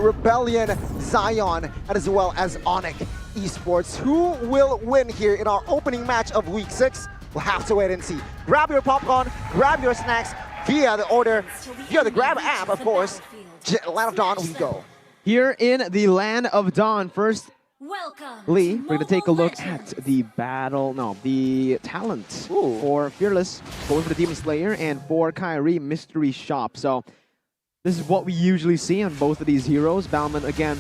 Rebellion, Zion, and as well as Onic Esports. Who will win here in our opening match of Week 6? We'll have to wait and see. Grab your popcorn, grab your snacks via the order, via the Grab app, of course. Land of Dawn, we go. Here in the Land of Dawn, first, Lee, we're going to take a look at the the talent for Fearless, going for the Demon Slayer, and for Kyrie, Mystery Shop. So this is what we usually see on both of these heroes. Balman, again,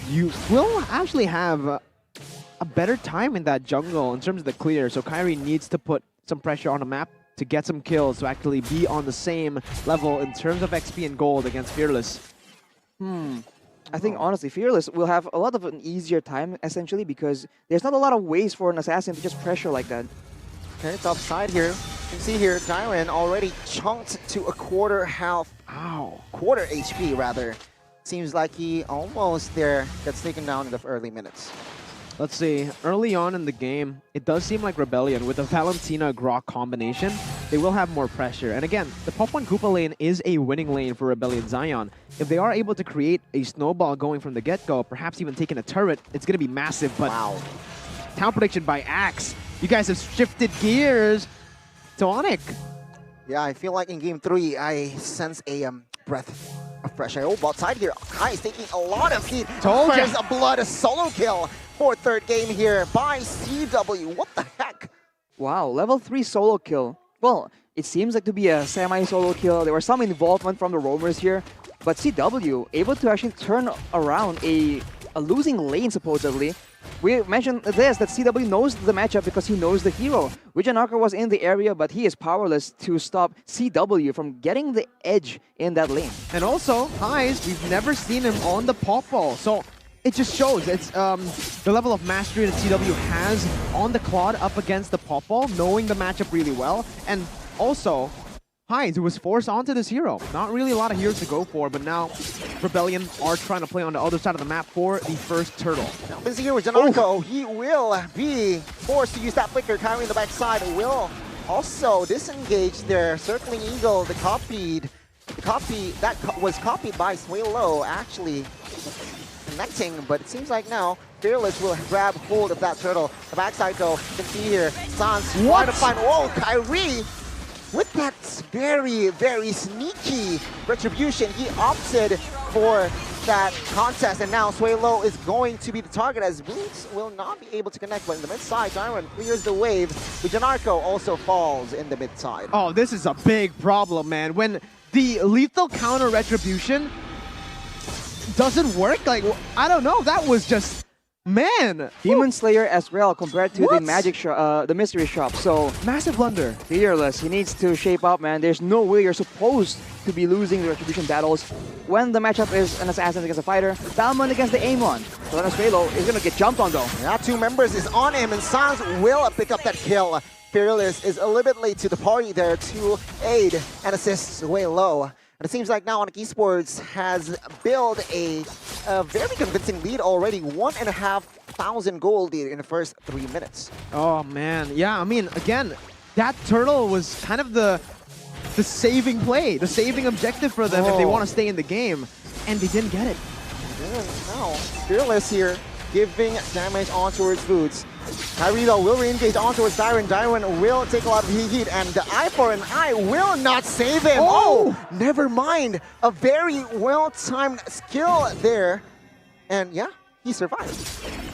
you will actually have a better time in that jungle in terms of the clear. So Kyrie needs to put some pressure on the map to get some kills, to actually be on the same level in terms of XP and gold against Fearless. I think, honestly, Fearless will have a lot of an easier time, essentially, because there's not a lot of ways for an assassin to just pressure like that. Okay, top side here. You can see here, Tyron already chunked to a quarter HP, rather. Seems like he almost gets taken down in the early minutes. Let's see, early on in the game, it does seem like Rebellion, with the Valentina-Grok combination, they will have more pressure. And again, the Pop 1 Koopa lane is a winning lane for Rebellion Zion. If they are able to create a snowball going from the get-go, perhaps even taking a turret, it's going to be massive. But town prediction by Axe. You guys have shifted gears to Onic. Yeah, I feel like in Game 3, I sense a breath of fresh air. Oh, bot side here. Kai is taking a lot of heat. There's a blood solo kill for third game here by CW. What the heck? Wow, level 3 solo kill. Well, it seems like to be a semi-solo kill. There was some involvement from the roamers here, but CW able to actually turn around a losing lane, supposedly. We mentioned this, that CW knows the matchup because he knows the hero. Wijanarka was in the area, but he is powerless to stop CW from getting the edge in that lane. And also, Highs, we've never seen him on the pop ball. So it just shows it's the level of mastery that CW has on the Claude up against the pop ball, knowing the matchup really well. And also, Hines, who was forced onto this hero. Not really a lot of heroes to go for, but now Rebellion are trying to play on the other side of the map for the first turtle. Now this here with Janarko, he will be forced to use that flicker. Kyrie in the backside will also disengage there. Circling Eagle, the copy that was copied by Swaylo, actually connecting, but it seems like now Fearless will grab hold of that turtle. The backside though, you can see here, Sans trying to find, whoa, Kyrie! With that very, very sneaky retribution, he opted for that contest, and now Swaylo is going to be the target as Boots will not be able to connect, but in the mid side, Tyron clears the wave. Wijanarko also falls in the mid side. Oh, this is a big problem, man. When the lethal counter retribution doesn't work, like, I don't know, that was just, man. Demon Slayer as well compared to the Mystery Shop, so massive blunder. Fearless, he needs to shape up, man. There's no way you're supposed to be losing the Retribution battles when the matchup is an assassin against a fighter, Balmond against the Amon. So Venezuela is gonna get jumped on though. Yeah, 2 members is on him, and Sans will pick up that kill. Fearless is a little bit late to the party there to aid and assist way low. And it seems like now Onic Esports has built a very convincing lead already. 1,500 gold in the first 3 minutes. Oh man, yeah, I mean, again, that turtle was kind of the saving play, the saving objective for them if they want to stay in the game, and they didn't get it. Now, Fearless here, giving damage on towards Boots. Kyrie though will re-engage on towards Dyron. Dyron will take a lot of heat, and the eye for an eye will not save him. Oh, never mind. A very well-timed skill there. And yeah, he survived.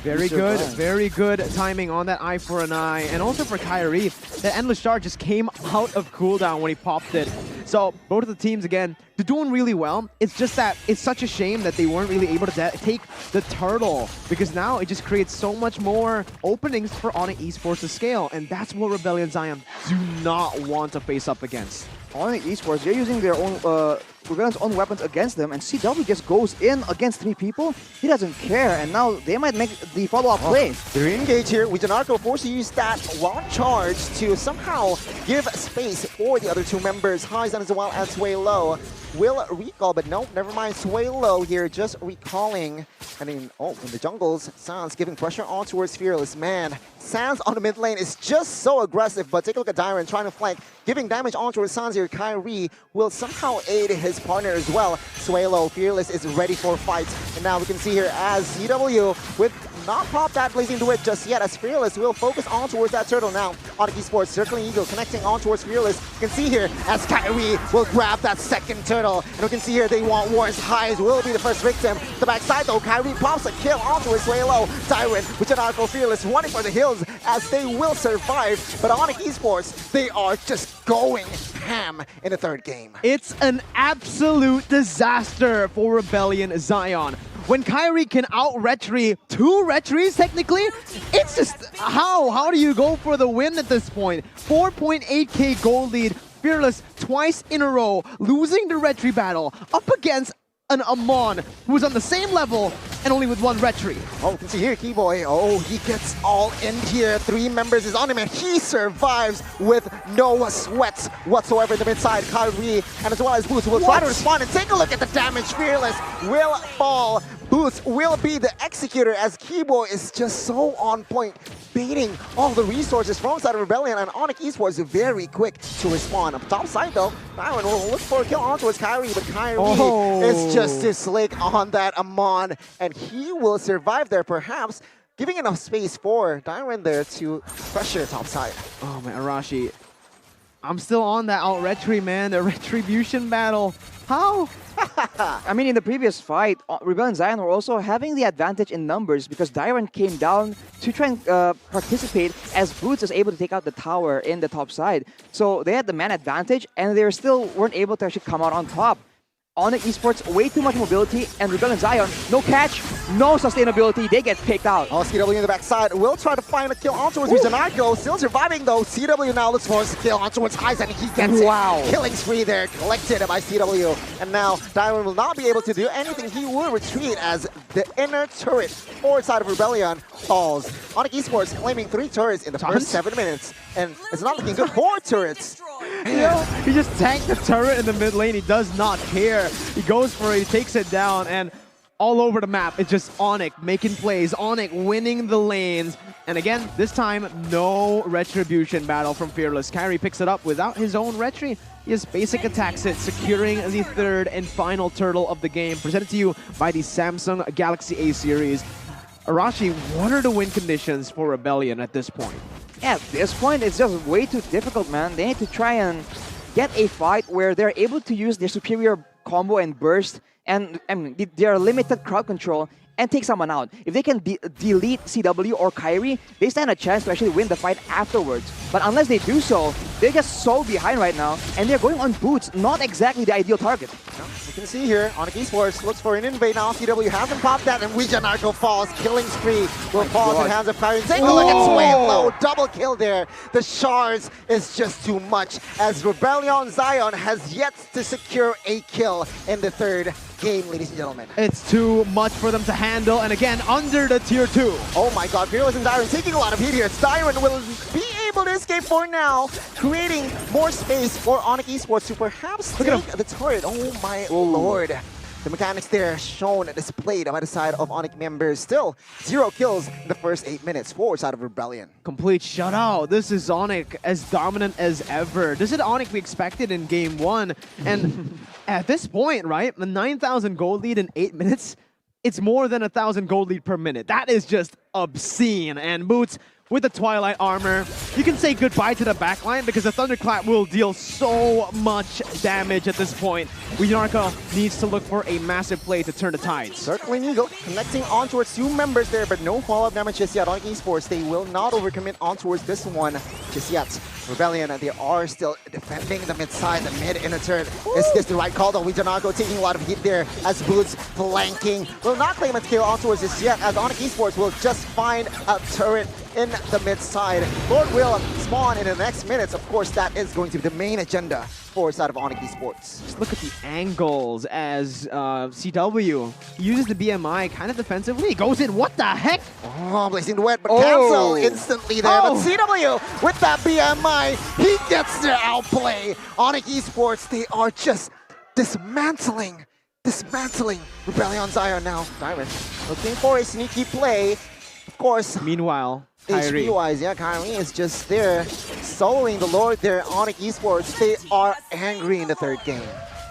Very good timing on that eye for an eye. And also for Kyrie, the Endless Shard just came out of cooldown when he popped it. So both of the teams, again, they're doing really well. It's just that it's such a shame that they weren't really able to take the turtle, because now it just creates so much more openings for Onic Esports to scale. And that's what Rebellion Zion do not want to face up against. Onic Esports, they're using their own Rebellion's own weapons against them, and CW just goes in against 3 people. He doesn't care, and now they might make the follow-up play. They re-engage here. Wijanarko forced to use that wild charge to somehow give space for the other 2 members, Highs as well as Way Low. will recall, but no, never mind. Swalo here just recalling. I mean, oh, in the jungles, Sans giving pressure on towards Fearless. Man, Sans on the mid lane is just so aggressive, but take a look at Dyron trying to flank, giving damage on towards Sans here. Kyrie will somehow aid his partner as well. Swalo, Fearless is ready for a fight. And now we can see here as CW with not pop that Blazing Duet just yet, as Fearless will focus on towards that turtle now. Onic Esports circling Eagle, connecting on towards Fearless. You can see here as Kyrie will grab that second turtle. And we can see here they want War's Highs will be the first victim. The backside though, Kyrie pops a kill onto his Swalo. Dyron with Janarko Fearless running for the hills as they will survive. But Onic Esports, they are just going ham in the third game. It's an absolute disaster for Rebellion Zion. When Kyrie can out-retry 2 retries, technically, it's just, how do you go for the win at this point? 4.8k gold lead, Fearless twice in a row, losing the retry battle up against an Amon who's on the same level and only with 1 retry. Oh, you can see here, Keyboy. Oh, he gets all in here. 3 members is on him, and he survives with no sweats whatsoever in the mid side. Kyrie, and as well as Boots, will try to respond, and take a look at the damage. Fearless will fall. Boots will be the executor as Keyboy is just so on point, baiting all the resources from side of Rebellion, and Onic Esports is very quick to respond. Up top side though, Byron will look for a kill on towards Kyrie, but Kyrie is just too slick on that Amon, and he will survive there, perhaps giving enough space for Dyron there to pressure top side. Oh man, Arashi, I'm still on that out-retry, man, the retribution battle. How? I mean, in the previous fight, Rebellion Zion were also having the advantage in numbers because Dyron came down to try and participate as Boots is able to take out the tower in the top side. So they had the man advantage and they still weren't able to actually come out on top. Onic Esports, way too much mobility, and Rebellion Zion, no catch, no sustainability, they get picked out. Oh, CW in the backside will try to find a kill on towards Janarko, still surviving though. CW now looks for a kill on towards Highs, and he gets it. Killing spree there, collected by CW. And now Dyron will not be able to do anything. He will retreat as the inner turret forward side of Rebellion falls. Onic Esports claiming 3 turrets in the first 7 minutes, and it's not looking good. 4 turrets. He just tanked the turret in the mid lane. He does not care. He goes for it, he takes it down, and all over the map, it's just Onic making plays, Onic winning the lanes. And again, this time, no retribution battle from Fearless. Kyrie picks it up without his own retry. He just basic attacks it, securing the 3rd and final turtle of the game. Presented to you by the Samsung Galaxy A series. Arashi, what are the win conditions for Rebellion at this point? At this point, it's just way too difficult, man. They need to try and get a fight where they're able to use their superior combo and burst, and their limited crowd control, and take someone out. If they can delete CW or Kyrie, they stand a chance to actually win the fight afterwards. But unless they do so, they're just so behind right now, and they're going on Boots, not exactly the ideal target. You can see here, Onic Esports looks for an invade now. CW hasn't popped that, and Janarko falls. Killing spree will fall in the hands of Kyrie. Take a look at Swalo, double kill there. The shards is just too much, as Rebellion Zion has yet to secure a kill in the 3rd game, ladies and gentlemen. It's too much for them to handle, and again, under the tier 2. Oh my god, Fearless and Dyron taking a lot of heat here. Dyron will be able to escape for now, creating more space for Onic Esports to perhaps take the turret. Oh my lord. The mechanics there shown, displayed by the side of Onic members. Still, 0 kills in the first 8 minutes forward side of Rebellion. Complete shutout. This is Onic as dominant as ever. This is Onic we expected in game 1. And at this point, right, the 9,000 gold lead in 8 minutes, it's more than 1,000 gold lead per minute. That is just obscene. And Boots, with the Twilight armor, you can say goodbye to the backline because the Thunderclap will deal so much damage at this point. Janarko needs to look for a massive play to turn the tides. Circling Eagle, connecting on towards 2 members there, but no follow-up damage just yet. Onic Esports, they will not overcommit on towards this one just yet. Rebellion, they are still defending the mid side, the mid inner turret. Is this the right call though? Janarko taking a lot of heat there as Boots flanking. Will not claim a kill on towards this yet, as Onic Esports will just find a turret in the mid side. Lord will spawn in the next minutes. Of course, that is going to be the main agenda for side of Onic Esports. Just look at the angles as CW uses the BMI kind of defensively. He goes in. What the heck? Oh, Blazing Duet, but cancel instantly there. But CW with that BMI, he gets the outplay. Onic Esports, they are just dismantling Rebellion Zion now. Diamond looking for a sneaky play. Of course, Meanwhile, Kyrie. HP-wise, yeah, Kyrie is just there, soloing the Lord there, Onic Esports. They are angry in the third game.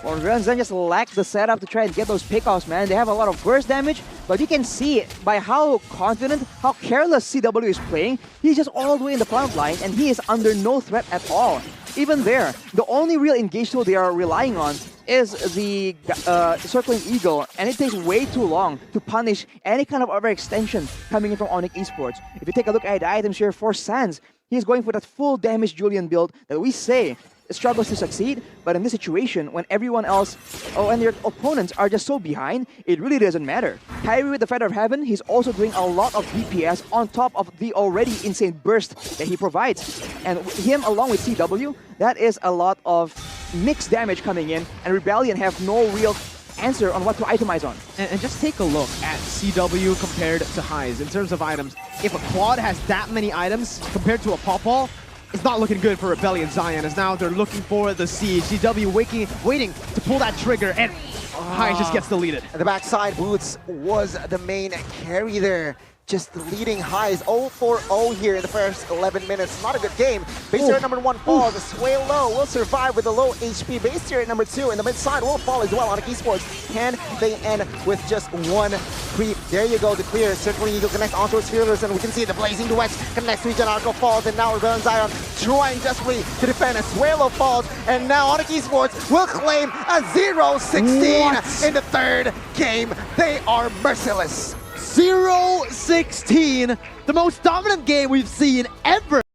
Well, Rebellion Zion just lack the setup to try and get those pickoffs, man. They have a lot of burst damage, but you can see by how confident, how careless CW is playing. He's just all the way in the front line, and he is under no threat at all. Even there, the only real engage tool they are relying on is the Circling Eagle, and it takes way too long to punish any kind of overextension coming in from Onic Esports. If you take a look at the items here for Sans, he's going for that full damage Julian build that we say struggles to succeed, but in this situation, when everyone else, and their opponents are just so behind, it really doesn't matter. Kyrie with the Feather of Heaven, he's also doing a lot of DPS on top of the already insane burst that he provides. And him along with CW, that is a lot of mixed damage coming in, and Rebellion have no real answer on what to itemize on. And just take a look at CW compared to Highs in terms of items. If a quad has that many items compared to a Pawpaw, it's not looking good for Rebellion Zion, as now they're looking for the siege. CW waiting to pull that trigger, and Highs just gets deleted. At the backside, Boots was the main carry there. Just leading Highs 0-4-0 here in the first 11 minutes. Not a good game. Base tier number 1 falls. Sway Low will survive with a low HP. Base tier number 2 in the mid side will fall as well. Onic Esports, can they end with just one creep? There you go, the clear. Circling Eagle connects onto his Fearless, and we can see the Blazing Duet connects to each other. Falls, and now Rebellion Zion trying desperately to defend as Sway Low falls, and now Onic Esports will claim a 0-16 in the third game. They are merciless. 0-16, the most dominant game we've seen ever.